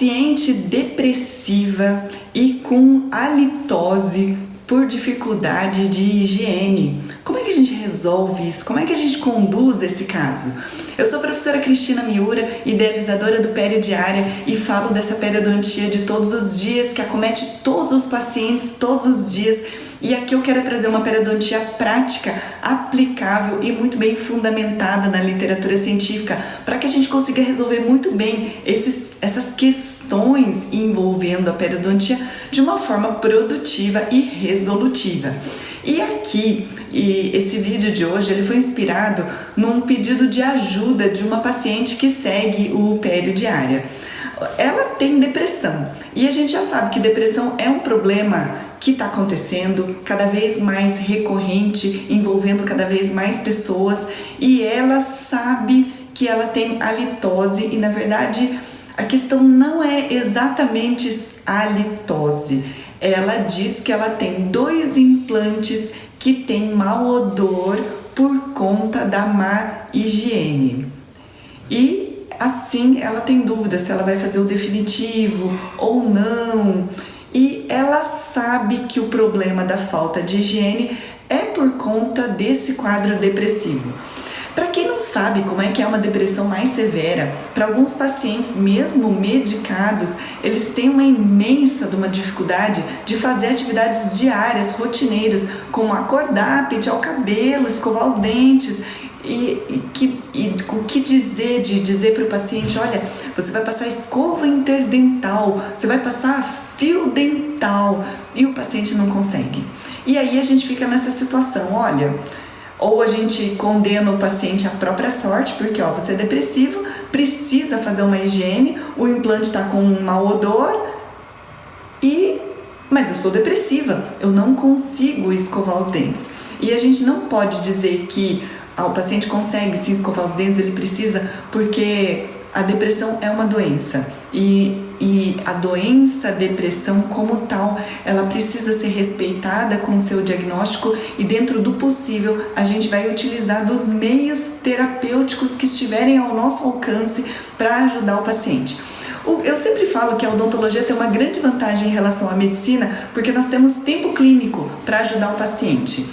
Paciente depressiva e com halitose por dificuldade de higiene. Como é que a gente resolve isso? Como é que a gente conduz esse caso? Eu sou a professora Cristina Miura, idealizadora do Periodiária, e falo dessa periodontia de todos os dias, que acomete todos os pacientes, todos os dias. E aqui eu quero trazer uma periodontia prática, aplicável e muito bem fundamentada na literatura científica, para que a gente consiga resolver muito bem essas questões envolvendo a periodontia de uma forma produtiva e resolutiva. E aqui, esse vídeo de hoje, ele foi inspirado num pedido de ajuda de uma paciente que segue o Periodiária. Ela tem depressão e a gente já sabe que depressão é um problema que está acontecendo cada vez mais recorrente, envolvendo cada vez mais pessoas, e ela sabe que ela tem halitose e, na verdade, a questão não é exatamente a halitose. Ela diz que ela tem 2 implantes que têm mau odor por conta da má higiene. E assim ela tem dúvida se ela vai fazer o definitivo ou não. E ela sabe que o problema da falta de higiene é por conta desse quadro depressivo. Para quem não sabe como é que é uma depressão mais severa, para alguns pacientes, mesmo medicados, eles têm uma imensa dificuldade de fazer atividades diárias, rotineiras, como acordar, pentear o cabelo, escovar os dentes. O que dizer para o paciente: olha, você vai passar escova interdental, você vai passar fio dental, e o paciente não consegue. E aí a gente fica nessa situação, olha, ou a gente condena o paciente à própria sorte, porque você é depressivo, precisa fazer uma higiene, o implante está com um mau odor, mas eu sou depressiva, eu não consigo escovar os dentes. E a gente não pode dizer que o paciente consegue sim escovar os dentes, ele precisa, porque a depressão é uma doença e a doença, depressão como tal, ela precisa ser respeitada com o seu diagnóstico, e dentro do possível a gente vai utilizar dos meios terapêuticos que estiverem ao nosso alcance para ajudar o paciente. Eu sempre falo que a odontologia tem uma grande vantagem em relação à medicina, porque nós temos tempo clínico para ajudar o paciente.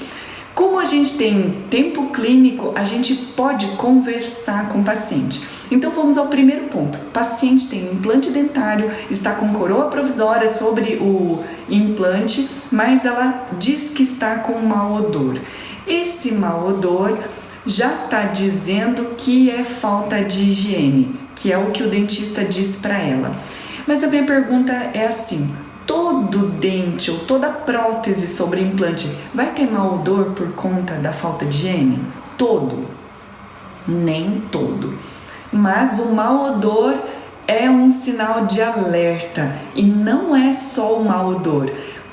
Como a gente tem tempo clínico, a gente pode conversar com o paciente. Então vamos ao primeiro ponto. O paciente tem implante dentário, está com coroa provisória sobre o implante, mas ela diz que está com mau odor. Esse mau odor já está dizendo que é falta de higiene, que é o que o dentista diz para ela. Mas a minha pergunta é assim: todo dente ou toda prótese sobre implante vai ter mau odor por conta da falta de higiene? Todo? Nem todo. Mas o mau odor é um sinal de alerta, e não é só o mau odor.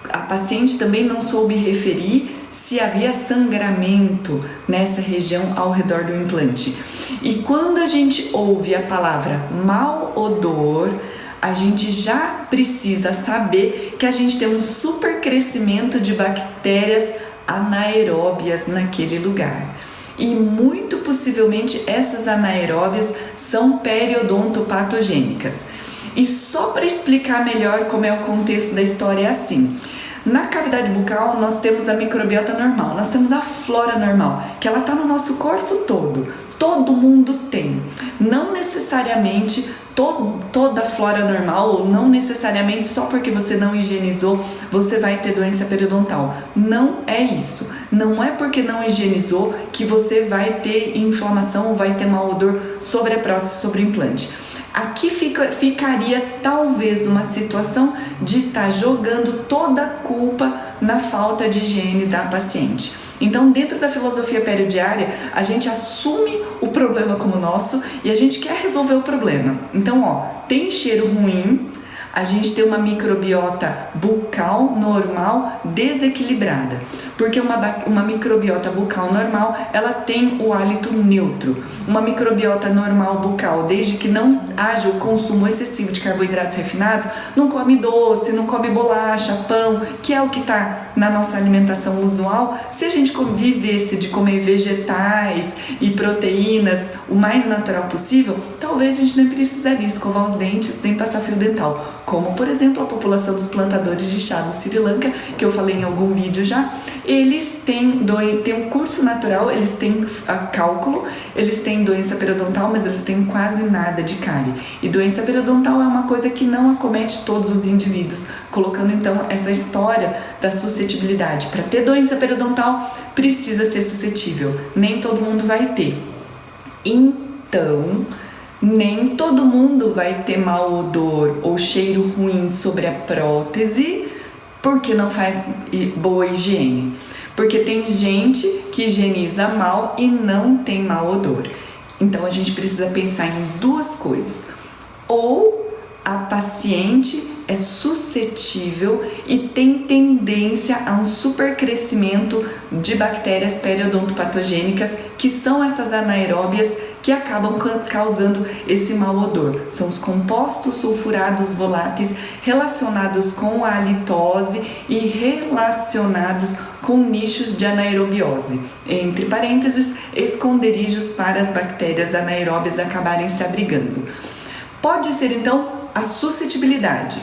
A paciente também não soube referir se havia sangramento nessa região ao redor do implante. E quando a gente ouve a palavra mau odor, a gente já precisa saber que a gente tem um super crescimento de bactérias anaeróbias naquele lugar. E muito possivelmente essas anaeróbias são periodontopatogênicas. E só para explicar melhor como é o contexto da história, é assim: na cavidade bucal nós temos a microbiota normal, nós temos a flora normal, que ela está no nosso corpo todo. Todo mundo tem. Não necessariamente toda a flora normal, ou não necessariamente só porque você não higienizou você vai ter doença periodontal. Não é isso. Não é porque não higienizou que você vai ter inflamação ou vai ter mau odor sobre a prótese, sobre o implante. Aqui ficaria talvez uma situação de estar jogando toda a culpa na falta de higiene da paciente. Então, dentro da filosofia periodiária, a gente assume o problema como nosso e a gente quer resolver o problema. Então, tem cheiro ruim, a gente tem uma microbiota bucal normal desequilibrada. Porque uma microbiota bucal normal, ela tem o hálito neutro. Uma microbiota normal bucal, desde que não haja o consumo excessivo de carboidratos refinados, não come doce, não come bolacha, pão, que é o que está na nossa alimentação usual. Se a gente vivesse de comer vegetais e proteínas o mais natural possível, talvez a gente não precisaria escovar os dentes nem passar fio dental. Como, por exemplo, a população dos plantadores de chá do Sri Lanka, que eu falei em algum vídeo já. Eles têm um curso natural, eles têm cálculo, eles têm doença periodontal, mas eles têm quase nada de cárie. E doença periodontal é uma coisa que não acomete todos os indivíduos, colocando então essa história da suscetibilidade. Para ter doença periodontal, precisa ser suscetível, nem todo mundo vai ter. Então, nem todo mundo vai ter mau odor ou cheiro ruim sobre a prótese porque não faz boa higiene. Porque tem gente que higieniza mal e não tem mau odor. Então a gente precisa pensar em duas coisas. Ou a paciente é suscetível e tem tendência a um supercrescimento de bactérias periodontopatogênicas, que são essas anaeróbias que acabam causando esse mau odor. São os compostos sulfurados voláteis relacionados com a halitose e relacionados com nichos de anaerobiose, entre parênteses, esconderijos para as bactérias anaeróbias acabarem se abrigando. Pode ser então a suscetibilidade,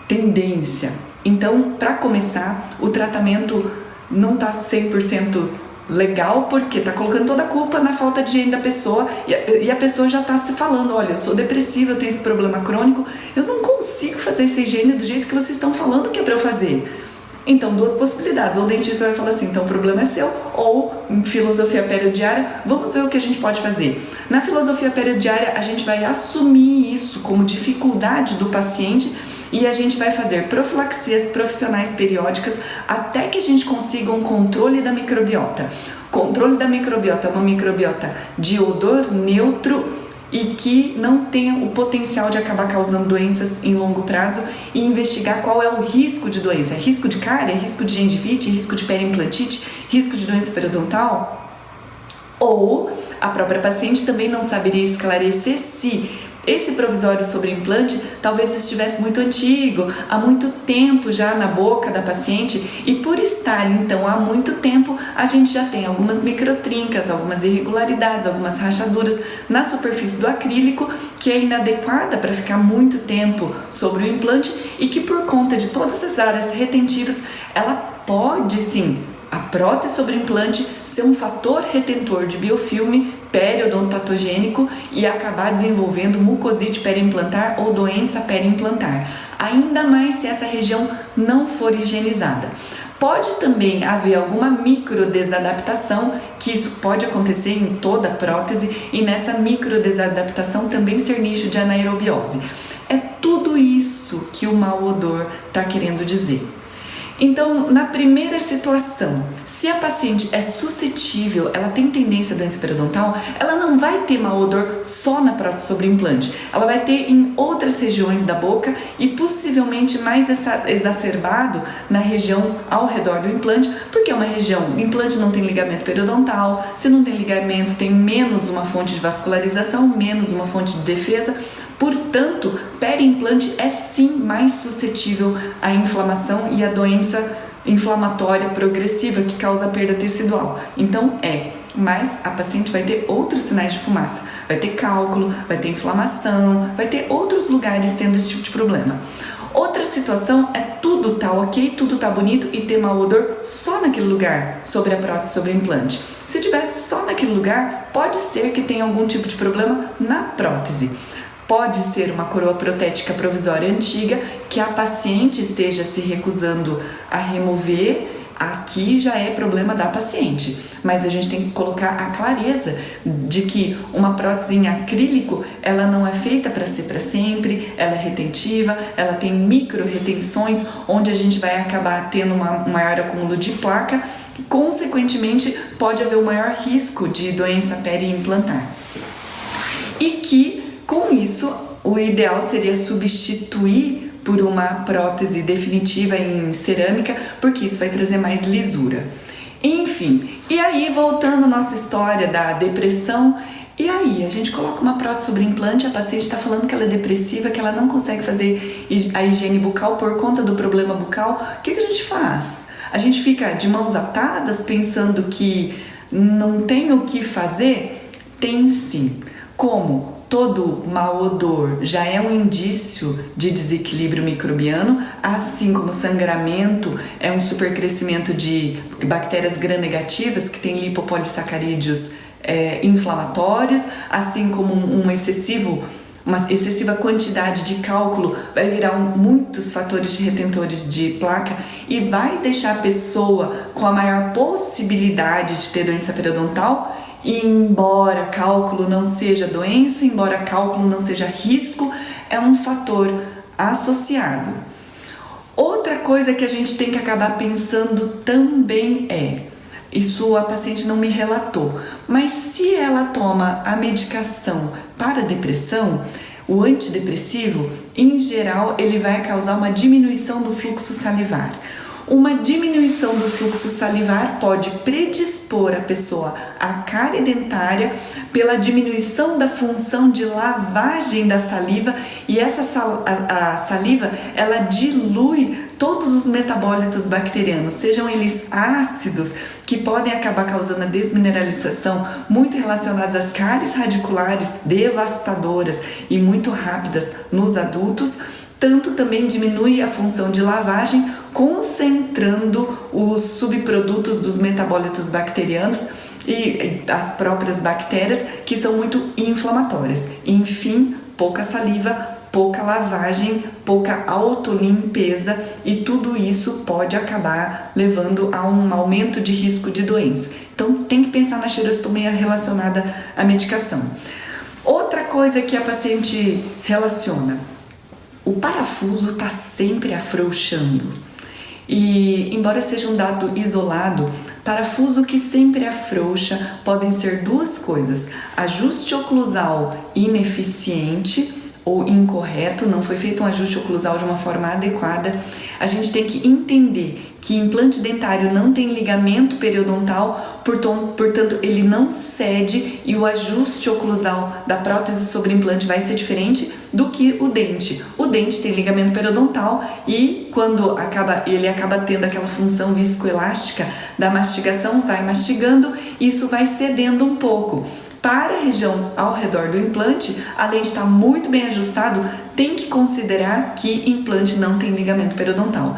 tendência. Então, para começar, o tratamento não está 100% legal, porque está colocando toda a culpa na falta de higiene da pessoa e a pessoa já está se falando, olha, eu sou depressiva, eu tenho esse problema crônico, eu não consigo fazer essa higiene do jeito que vocês estão falando que é para eu fazer. Então, duas possibilidades, ou o dentista vai falar assim, então o problema é seu, ou em filosofia periodiária, vamos ver o que a gente pode fazer. Na filosofia periodiária, a gente vai assumir isso como dificuldade do paciente e a gente vai fazer profilaxias profissionais periódicas até que a gente consiga um controle da microbiota. Controle da microbiota, uma microbiota de odor neutro e que não tenha o potencial de acabar causando doenças em longo prazo, e investigar qual é o risco de doença. É risco de cárie, é risco de gengivite, risco de periimplantite, risco de doença periodontal? Ou a própria paciente também não saberia esclarecer se esse provisório sobre implante talvez estivesse muito antigo, há muito tempo já na boca da paciente, e por estar então há muito tempo, a gente já tem algumas microtrincas, algumas irregularidades, algumas rachaduras na superfície do acrílico, que é inadequada para ficar muito tempo sobre o implante e que, por conta de todas as áreas retentivas, ela pode sim, a prótese sobre implante, ser um fator retentor de biofilme periodontopatogênico e acabar desenvolvendo mucosite periimplantar ou doença periimplantar, ainda mais se essa região não for higienizada. Pode também haver alguma microdesadaptação, que isso pode acontecer em toda a prótese, e nessa microdesadaptação também ser nicho de anaerobiose. É tudo isso que o mau odor está querendo dizer. Então, na primeira situação, se a paciente é suscetível, ela tem tendência à doença periodontal, ela não vai ter mau odor só na prótese sobre implante, ela vai ter em outras regiões da boca e possivelmente mais exacerbado na região ao redor do implante, porque é uma região, o implante não tem ligamento periodontal, se não tem ligamento tem menos uma fonte de vascularização, menos uma fonte de defesa. Portanto, periimplante é sim mais suscetível à inflamação e à doença inflamatória progressiva que causa perda tecidual. Então mas a paciente vai ter outros sinais de fumaça, vai ter cálculo, vai ter inflamação, vai ter outros lugares tendo esse tipo de problema. Outra situação é tudo tá ok, tudo tá bonito e ter mau odor só naquele lugar, sobre a prótese, sobre o implante. Se tiver só naquele lugar, pode ser que tenha algum tipo de problema na prótese. Pode ser uma coroa protética provisória antiga que a paciente esteja se recusando a remover. Aqui já é problema da paciente, mas a gente tem que colocar a clareza de que uma prótese em acrílico, ela não é feita para ser para sempre, ela é retentiva, ela tem micro retenções, onde a gente vai acabar tendo um maior acúmulo de placa e, consequentemente, pode haver um maior risco de doença periimplantar. E que, com isso, o ideal seria substituir por uma prótese definitiva em cerâmica, porque isso vai trazer mais lisura. Enfim, e aí voltando à nossa história da depressão, e aí a gente coloca uma prótese sobre implante, a paciente está falando que ela é depressiva, que ela não consegue fazer a higiene bucal por conta do problema bucal, o que a gente faz? A gente fica de mãos atadas pensando que não tem o que fazer? Tem sim. Como todo mau odor já é um indício de desequilíbrio microbiano, assim como sangramento é um supercrescimento de bactérias gram-negativas que tem lipopolissacarídeos inflamatórios, assim como uma excessiva quantidade de cálculo vai virar muitos fatores de retentores de placa e vai deixar a pessoa com a maior possibilidade de ter doença periodontal. E embora cálculo não seja doença, embora cálculo não seja risco, é um fator associado. Outra coisa que a gente tem que acabar pensando também isso a paciente não me relatou, mas se ela toma a medicação para depressão, o antidepressivo, em geral, ele vai causar uma diminuição do fluxo salivar. Uma diminuição do fluxo salivar pode predispor a pessoa à cárie dentária pela diminuição da função de lavagem da saliva, e essa a saliva ela dilui todos os metabólitos bacterianos, sejam eles ácidos, que podem acabar causando a desmineralização, muito relacionados às cáries radiculares devastadoras e muito rápidas nos adultos, tanto também diminui a função de lavagem, concentrando os subprodutos dos metabólitos bacterianos e as próprias bactérias, que são muito inflamatórias. Enfim, pouca saliva, pouca lavagem, pouca autolimpeza, e tudo isso pode acabar levando a um aumento de risco de doença. Então tem que pensar na xerostomia relacionada à medicação. Outra coisa que a paciente relaciona: o parafuso está sempre afrouxando. E, embora seja um dado isolado, parafuso que sempre afrouxa podem ser duas coisas: ajuste oclusal ineficiente ou incorreto, não foi feito um ajuste oclusal de uma forma adequada. A gente tem que entender que implante dentário não tem ligamento periodontal, portanto ele não cede, e o ajuste oclusal da prótese sobre implante vai ser diferente do que o dente. O dente tem ligamento periodontal e quando ele acaba tendo aquela função viscoelástica da mastigação, vai mastigando, isso vai cedendo um pouco. Para a região ao redor do implante, além de estar muito bem ajustado, tem que considerar que implante não tem ligamento periodontal.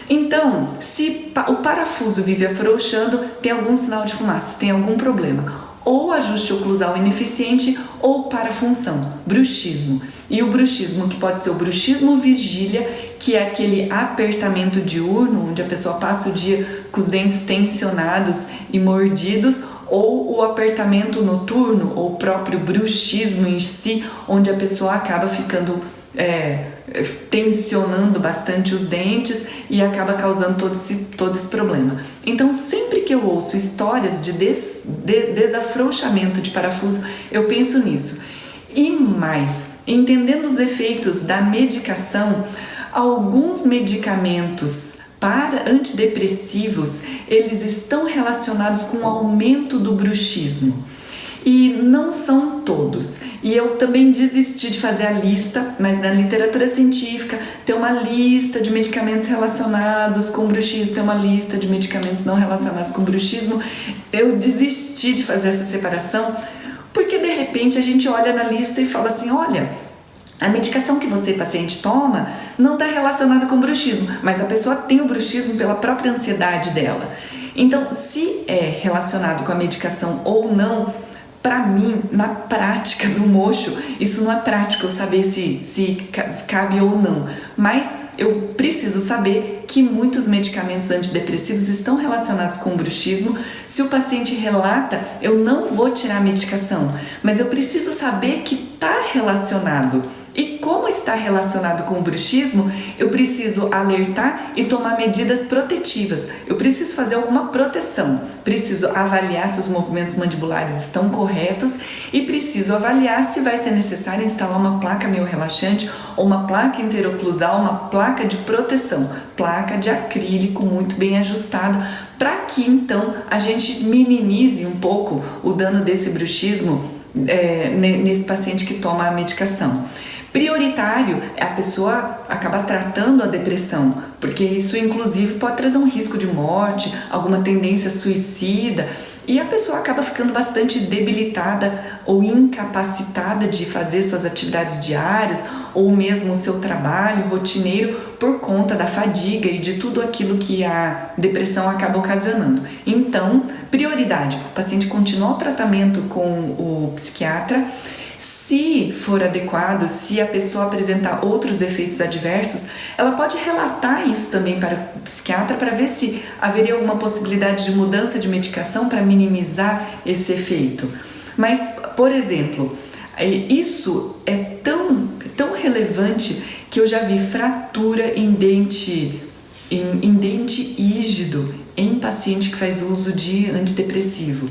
Então, se o parafuso vive afrouxando, tem algum sinal de fumaça, tem algum problema. Ou ajuste oclusal ineficiente ou parafunção, bruxismo. E o bruxismo, que pode ser o bruxismo vigília, que é aquele apertamento diurno, onde a pessoa passa o dia com os dentes tensionados e mordidos, ou o apertamento noturno, ou o próprio bruxismo em si, onde a pessoa acaba ficando tensionando bastante os dentes e acaba causando todo esse problema. Então, sempre que eu ouço histórias de desafrouxamento de parafuso, eu penso nisso. E mais, entendendo os efeitos da medicação, alguns medicamentos para antidepressivos, eles estão relacionados com o aumento do bruxismo. E não são todos. E eu também desisti de fazer a lista, mas na literatura científica tem uma lista de medicamentos relacionados com bruxismo, tem uma lista de medicamentos não relacionados com bruxismo. Eu desisti de fazer essa separação, porque de repente a gente olha na lista e fala assim: olha, a medicação que você, paciente, toma não está relacionada com bruxismo, mas a pessoa tem o bruxismo pela própria ansiedade dela. Então, se é relacionado com a medicação ou não, para mim, na prática do mocho, isso não é prático eu saber se cabe ou não, mas eu preciso saber que muitos medicamentos antidepressivos estão relacionados com o bruxismo. Se o paciente relata, eu não vou tirar a medicação, mas eu preciso saber que está relacionado E como está relacionado com o bruxismo, eu preciso alertar e tomar medidas protetivas. Eu preciso fazer alguma proteção. Preciso avaliar se os movimentos mandibulares estão corretos e preciso avaliar se vai ser necessário instalar uma placa miorrelaxante ou uma placa interoclusal, uma placa de proteção, placa de acrílico muito bem ajustada, para que então a gente minimize um pouco o dano desse bruxismo nesse paciente que toma a medicação. Prioritário é a pessoa acabar tratando a depressão, porque isso inclusive pode trazer um risco de morte, alguma tendência suicida, e a pessoa acaba ficando bastante debilitada ou incapacitada de fazer suas atividades diárias ou mesmo o seu trabalho rotineiro por conta da fadiga e de tudo aquilo que a depressão acaba ocasionando. Então, prioridade, o paciente continuar o tratamento com o psiquiatra. Se for adequado, se a pessoa apresentar outros efeitos adversos, ela pode relatar isso também para o psiquiatra para ver se haveria alguma possibilidade de mudança de medicação para minimizar esse efeito. Mas, por exemplo, isso é tão relevante que eu já vi fratura em dente rígido em paciente que faz uso de antidepressivo.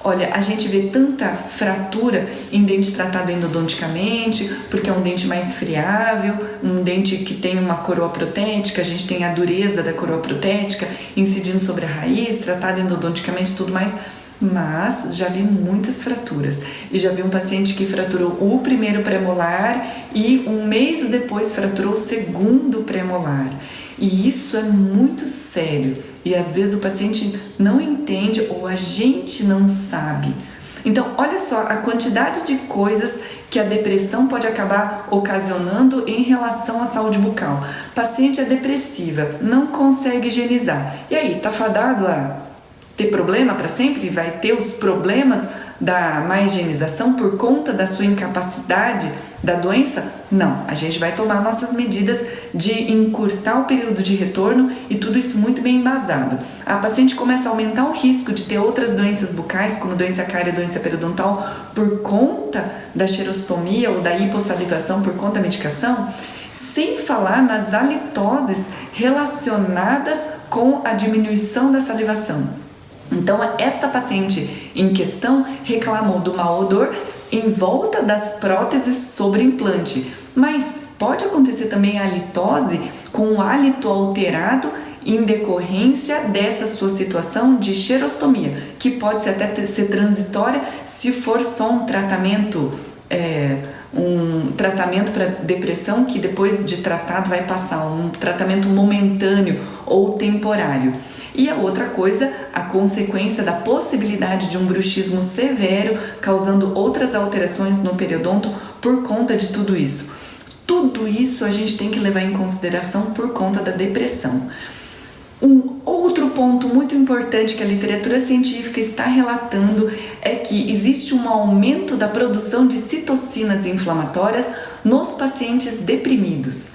Olha, a gente vê tanta fratura em dente tratado endodonticamente, porque é um dente mais friável, um dente que tem uma coroa protética, a gente tem a dureza da coroa protética incidindo sobre a raiz, tratado endodonticamente e tudo mais, mas já vi muitas fraturas. E já vi um paciente que fraturou o primeiro premolar e um mês depois fraturou o segundo premolar. E isso é muito sério e às vezes o paciente não entende ou a gente não sabe. Então, olha só a quantidade de coisas que a depressão pode acabar ocasionando em relação à saúde bucal. Paciente é depressiva, não consegue higienizar. E aí, tá fadado a ter problema para sempre? Vai ter os problemas da má higienização por conta da sua incapacidade da doença? Não, a gente vai tomar nossas medidas de encurtar o período de retorno e tudo isso muito bem embasado. A paciente começa a aumentar o risco de ter outras doenças bucais, como doença cária e doença periodontal, por conta da xerostomia ou da hipossalivação por conta da medicação, sem falar nas halitoses relacionadas com a diminuição da salivação. Então, esta paciente em questão reclamou do mau odor em volta das próteses sobre implante, mas pode acontecer também a halitose com o hálito alterado em decorrência dessa sua situação de xerostomia, que pode até ser transitória se for só um tratamento para depressão que depois de tratado vai passar, um tratamento momentâneo ou temporário. E a outra coisa, a consequência da possibilidade de um bruxismo severo, causando outras alterações no periodonto por conta de tudo isso. Tudo isso a gente tem que levar em consideração por conta da depressão. Um outro ponto muito importante que a literatura científica está relatando é que existe um aumento da produção de citocinas inflamatórias nos pacientes deprimidos.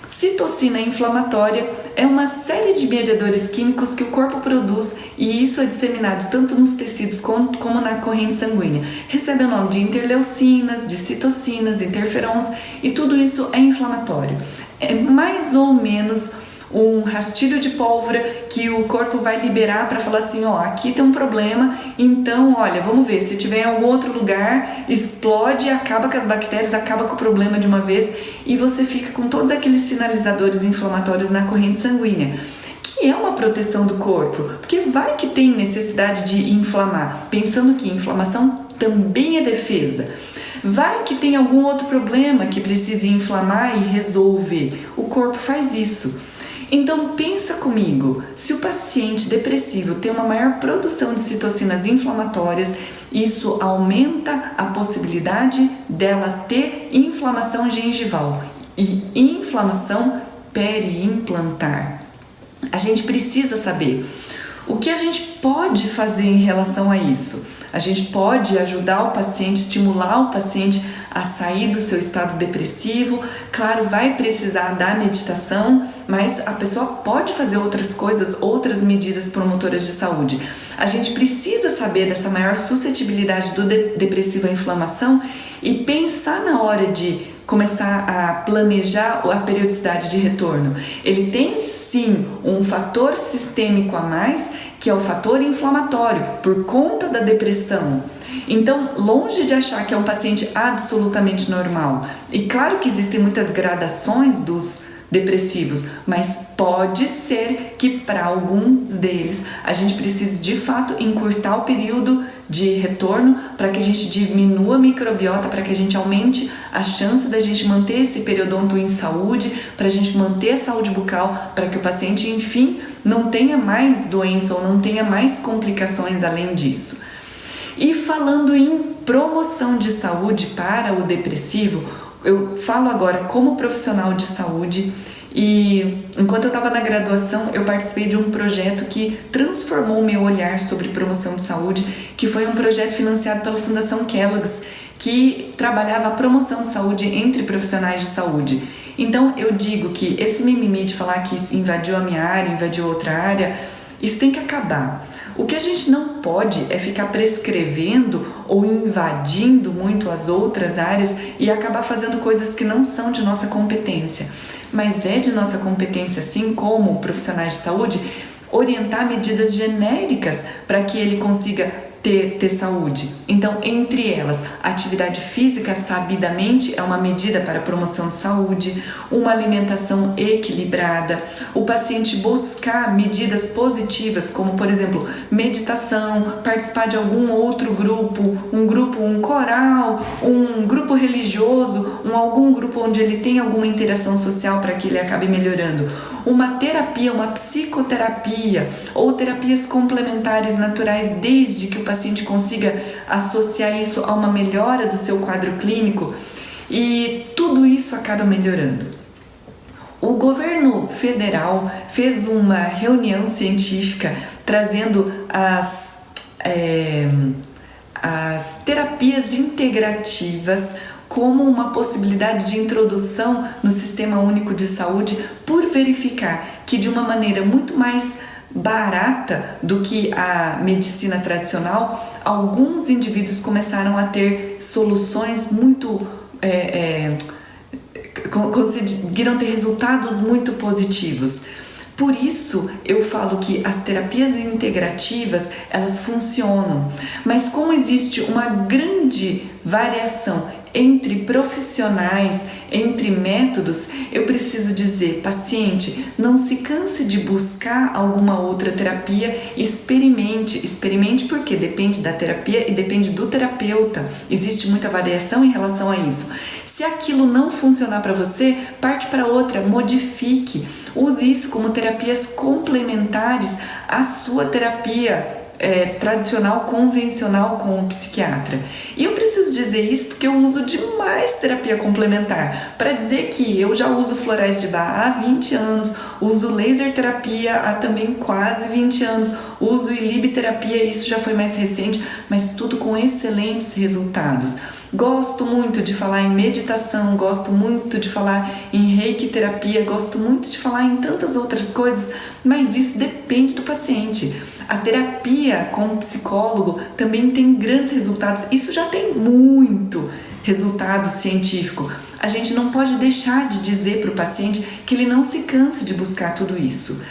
Citocina inflamatória é uma série de mediadores químicos que o corpo produz e isso é disseminado tanto nos tecidos como na corrente sanguínea. Recebe o nome de interleucinas, de citocinas, interferons e tudo isso é inflamatório. É mais ou menos um rastilho de pólvora que o corpo vai liberar para falar assim, ó, aqui tem um problema, então, olha, vamos ver, se tiver em algum outro lugar, explode, acaba com as bactérias, acaba com o problema de uma vez e você fica com todos aqueles sinalizadores inflamatórios na corrente sanguínea, que é uma proteção do corpo, porque vai que tem necessidade de inflamar, pensando que inflamação também é defesa. Vai que tem algum outro problema que precise inflamar e resolver, o corpo faz isso. Então pensa comigo, se o paciente depressivo tem uma maior produção de citocinas inflamatórias, isso aumenta a possibilidade dela ter inflamação gengival e inflamação periimplantar. A gente precisa saber o que a gente pode fazer em relação a isso. A gente pode ajudar o paciente, estimular o paciente a sair do seu estado depressivo. Claro, vai precisar da meditação, mas a pessoa pode fazer outras coisas, outras medidas promotoras de saúde. A gente precisa saber dessa maior suscetibilidade do depressivo à inflamação e pensar na hora de começar a planejar a periodicidade de retorno. Ele tem sim um fator sistêmico a mais, que é o fator inflamatório, por conta da depressão. Então, longe de achar que é um paciente absolutamente normal, e claro que existem muitas gradações dos depressivos, mas pode ser que para alguns deles a gente precise de fato encurtar o período de retorno para que a gente diminua a microbiota, para que a gente aumente a chance da gente manter esse periodonto em saúde, para a gente manter a saúde bucal, para que o paciente, enfim, não tenha mais doença ou não tenha mais complicações além disso. E falando em promoção de saúde para o depressivo, eu falo agora como profissional de saúde e enquanto eu estava na graduação eu participei de um projeto que transformou o meu olhar sobre promoção de saúde, que foi um projeto financiado pela Fundação Kellogg's, que trabalhava a promoção de saúde entre profissionais de saúde. Então eu digo que esse mimimi de falar que isso invadiu a minha área, invadiu outra área, isso tem que acabar. O que a gente não pode é ficar prescrevendo ou invadindo muito as outras áreas e acabar fazendo coisas que não são de nossa competência. Mas é de nossa competência, assim como profissionais de saúde, orientar medidas genéricas para que ele consiga ter saúde. Então, entre elas, a atividade física sabidamente é uma medida para a promoção de saúde, uma alimentação equilibrada, o paciente buscar medidas positivas, como, por exemplo, meditação, participar de algum outro grupo, um coral, um grupo religioso, algum grupo onde ele tem alguma interação social para que ele acabe melhorando, uma terapia, uma psicoterapia ou terapias complementares naturais, desde que o paciente consiga associar isso a uma melhora do seu quadro clínico, e tudo isso acaba melhorando. O governo federal fez uma reunião científica trazendo as terapias integrativas como uma possibilidade de introdução no Sistema Único de Saúde, por verificar que de uma maneira muito mais barata do que a medicina tradicional, alguns indivíduos começaram a ter soluções muito conseguiram ter resultados muito positivos. Por isso eu falo que as terapias integrativas, elas funcionam, mas como existe uma grande variação entre profissionais, entre métodos, eu preciso dizer, paciente, não se canse de buscar alguma outra terapia, experimente porque depende da terapia e depende do terapeuta. Existe muita variação em relação a isso. Se aquilo não funcionar para você, parte para outra, modifique. Use isso como terapias complementares à sua terapia tradicional, convencional com o psiquiatra. E eu preciso dizer isso porque eu uso demais terapia complementar, para dizer que eu já uso florais de Bach há 20 anos, uso laser terapia há também quase 20 anos, uso ilibterapia, isso já foi mais recente, mas tudo com excelentes resultados. Gosto muito de falar em meditação, gosto muito de falar em reiki terapia, gosto muito de falar em tantas outras coisas, mas isso depende do paciente. A terapia com o psicólogo também tem grandes resultados, isso já tem muito resultado científico. A gente não pode deixar de dizer para o paciente que ele não se canse de buscar tudo isso.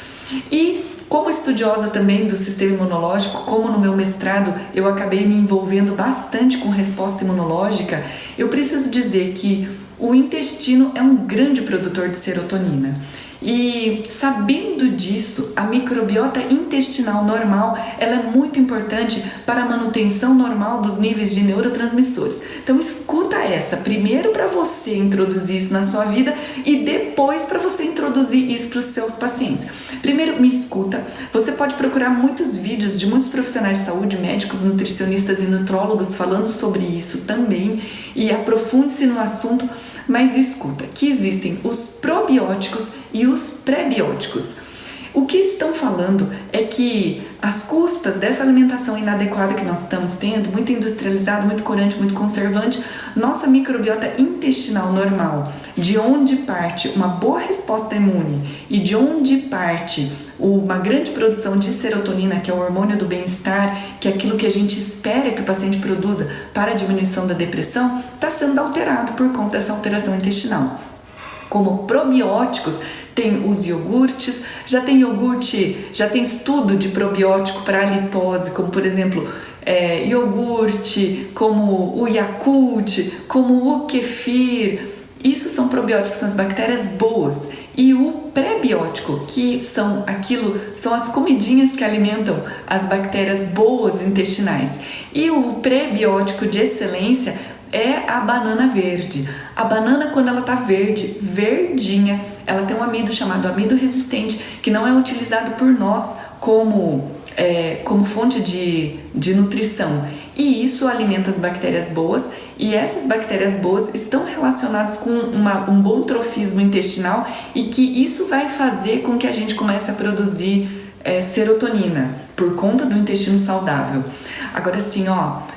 E como estudiosa também do sistema imunológico, como no meu mestrado eu acabei me envolvendo bastante com resposta imunológica, eu preciso dizer que o intestino é um grande produtor de serotonina. E sabendo disso, a microbiota intestinal normal, ela é muito importante para a manutenção normal dos níveis de neurotransmissores. Então escuta essa, primeiro para você introduzir isso na sua vida e depois para você introduzir isso para os seus pacientes. Primeiro, me escuta. Você pode procurar muitos vídeos de muitos profissionais de saúde, médicos, nutricionistas e nutrólogos falando sobre isso também, e aprofunde-se no assunto. Mas escuta, que existem os probióticos e os prebióticos. O que estão falando é que às custas dessa alimentação inadequada que nós estamos tendo, muito industrializado, muito corante, muito conservante, nossa microbiota intestinal normal, de onde parte uma boa resposta imune e de onde parte uma grande produção de serotonina, que é o hormônio do bem-estar, que é aquilo que a gente espera que o paciente produza para a diminuição da depressão, está sendo alterado por conta dessa alteração intestinal. Como probióticos, tem os iogurtes, já tem estudo de probiótico para halitose, como por exemplo, iogurte, como o Yakult, como o kefir. Isso são probióticos, são as bactérias boas. E o prebiótico, que são as comidinhas que alimentam as bactérias boas intestinais. E o prebiótico de excelência é a banana verde. A banana, quando ela está verde, verdinha, ela tem um amido chamado amido resistente, que não é utilizado por nós como fonte de nutrição. E isso alimenta as bactérias boas, e essas bactérias boas estão relacionadas com um bom trofismo intestinal, e que isso vai fazer com que a gente comece a produzir serotonina por conta do intestino saudável. Agora sim,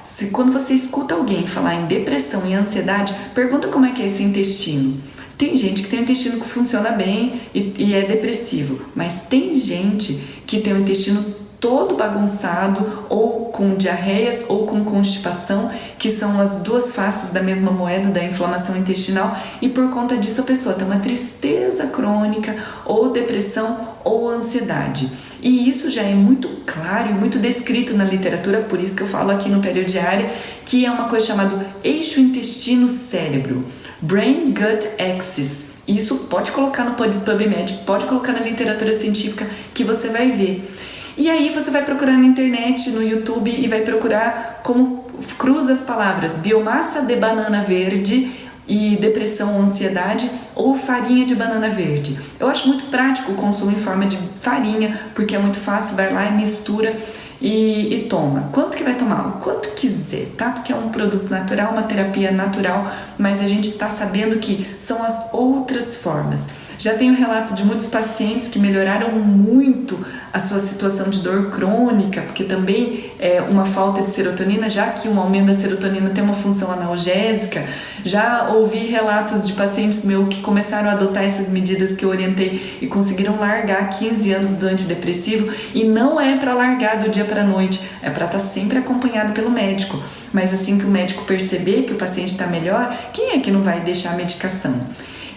se quando você escuta alguém falar em depressão e ansiedade, pergunta como é que é esse intestino. Tem gente que tem um intestino que funciona bem e é depressivo, mas tem gente que tem o intestino todo bagunçado, ou com diarreias ou com constipação, que são as duas faces da mesma moeda da inflamação intestinal, e por conta disso a pessoa tem uma tristeza crônica, ou depressão, ou ansiedade. E isso já é muito claro e muito descrito na literatura, por isso que eu falo aqui no Periodiária, que é uma coisa chamada eixo intestino-cérebro, Brain Gut Axis. Isso pode colocar no PubMed, pode colocar na literatura científica, que você vai ver. E aí você vai procurar na internet, no YouTube, e vai procurar como cruza as palavras biomassa de banana verde e depressão ou ansiedade, ou farinha de banana verde. Eu acho muito prático o consumo em forma de farinha, porque é muito fácil, vai lá e mistura e toma. Quanto que vai tomar? O quanto quiser, tá? Porque é um produto natural, uma terapia natural, mas a gente está sabendo que são as outras formas. Já tenho relato de muitos pacientes que melhoraram muito a sua situação de dor crônica, porque também é uma falta de serotonina, já que um aumento da serotonina tem uma função analgésica. Já ouvi relatos de pacientes meus que começaram a adotar essas medidas que eu orientei e conseguiram largar 15 anos do antidepressivo, e não é para largar do dia para a noite, é para estar sempre acompanhado pelo médico. Mas assim que o médico perceber que o paciente está melhor, quem é que não vai deixar a medicação?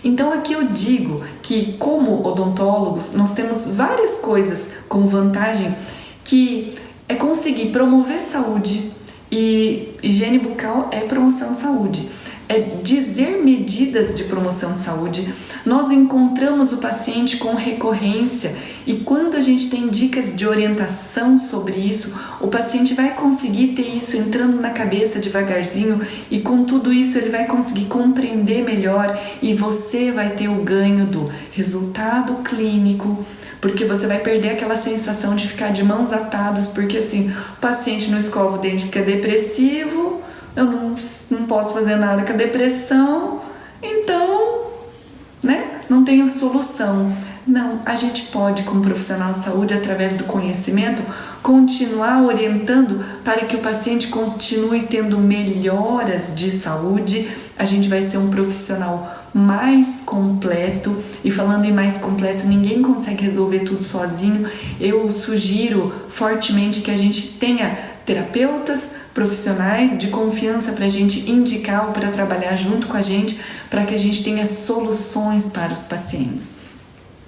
Então aqui eu digo que, como odontólogos, nós temos várias coisas como vantagem, que é conseguir promover saúde, e higiene bucal é promoção de saúde. É dizer medidas de promoção de saúde. Nós encontramos o paciente com recorrência, e quando a gente tem dicas de orientação sobre isso, o paciente vai conseguir ter isso entrando na cabeça devagarzinho, e com tudo isso ele vai conseguir compreender melhor, e você vai ter o ganho do resultado clínico, porque você vai perder aquela sensação de ficar de mãos atadas, porque assim, o paciente não escova o dente porque é depressivo, eu não posso fazer nada com a depressão, então, não tenho solução. Não, a gente pode, como profissional de saúde, através do conhecimento, continuar orientando para que o paciente continue tendo melhoras de saúde. A gente vai ser um profissional mais completo, e falando em mais completo, ninguém consegue resolver tudo sozinho. Eu sugiro fortemente que a gente tenha terapeutas profissionais de confiança para a gente indicar ou para trabalhar junto com a gente, para que a gente tenha soluções para os pacientes.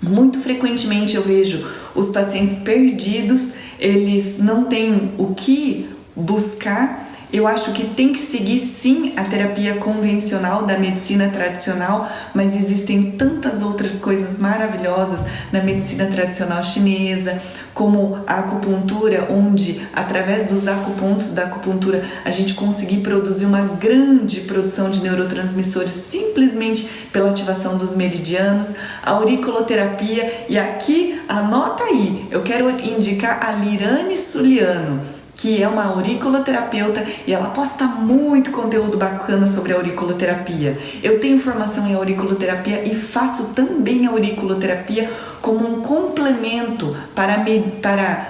Muito frequentemente eu vejo os pacientes perdidos, eles não têm o que buscar. Eu acho que tem que seguir sim a terapia convencional da medicina tradicional, mas existem tantas outras coisas maravilhosas na medicina tradicional chinesa, como a acupuntura, onde através dos acupontos da acupuntura a gente conseguir produzir uma grande produção de neurotransmissores simplesmente pela ativação dos meridianos, a auriculoterapia. E aqui, anota aí, eu quero indicar a Lirane Suliano, que é uma auriculoterapeuta e ela posta muito conteúdo bacana sobre a auriculoterapia. Eu tenho formação em auriculoterapia e faço também auriculoterapia como um complemento para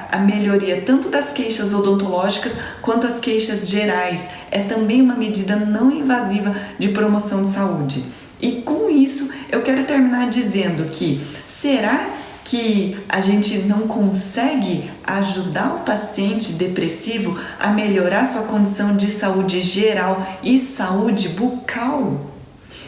a melhoria tanto das queixas odontológicas quanto as queixas gerais. É também uma medida não invasiva de promoção de saúde. E com isso eu quero terminar dizendo que será que a gente não consegue ajudar o paciente depressivo a melhorar sua condição de saúde geral e saúde bucal?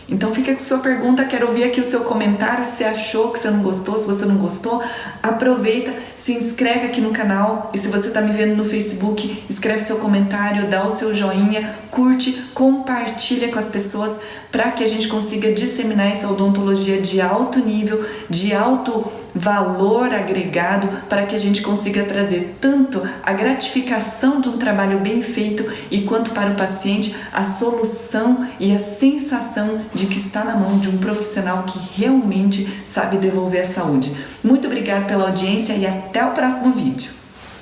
Então fica com sua pergunta, quero ouvir aqui o seu comentário, se você achou, que você não gostou, se você não gostou, aproveita, se inscreve aqui no canal e se você está me vendo no Facebook, escreve seu comentário, dá o seu joinha, curte, compartilha com as pessoas para que a gente consiga disseminar essa odontologia de alto nível, de alto valor agregado, para que a gente consiga trazer tanto a gratificação de um trabalho bem feito e quanto para o paciente a solução e a sensação de que está na mão de um profissional que realmente sabe devolver a saúde. Muito obrigada pela audiência e até o próximo vídeo.